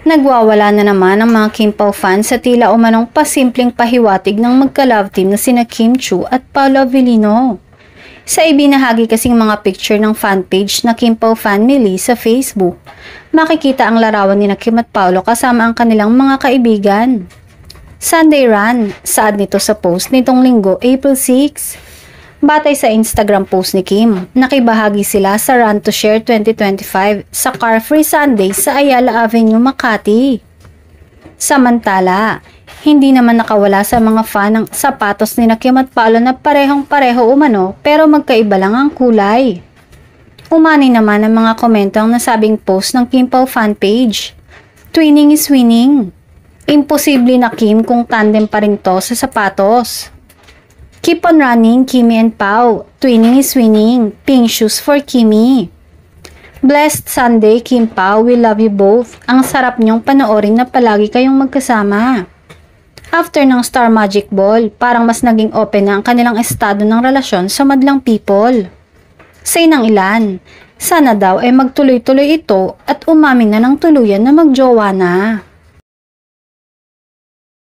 Nagwawala na naman ang mga Kim Pao fans sa tila umanong pasimpleng pahiwatig ng magka-love team na sina Kim Chiu at Paolo Avellino. Sa ibinahagi kasing mga picture ng fanpage na Kim Pao Family sa Facebook, makikita ang larawan ni Kim at Paolo kasama ang kanilang mga kaibigan. Sunday Run, saad nito sa post nitong linggo, April 6. Batay sa Instagram post ni Kim, nakibahagi sila sa Run to Share 2025 sa Car Free Sunday sa Ayala Avenue, Makati. Samantala, hindi naman nakawala sa mga fan ang sapatos ni Kim at Paolo na parehong-pareho umano pero magkaiba lang ang kulay. Umani naman ang mga komento ang nasabing post ng Kim Pao fan page. Twinning is winning. Imposible na Kim kung tandem pa rin to sa sapatos. Keep on running, Kimi and Pao. Twinning is winning. Pink shoes for Kimi. Blessed Sunday, Kim Pao. We love you both. Ang sarap niyong panoorin na palagi kayong magkasama. After ng Star Magic Ball, parang mas naging open na ang kanilang estado ng relasyon sa madlang people. Say ng ilan, sana daw ay magtuloy-tuloy ito at umamin na ng tuluyan na magjowa na.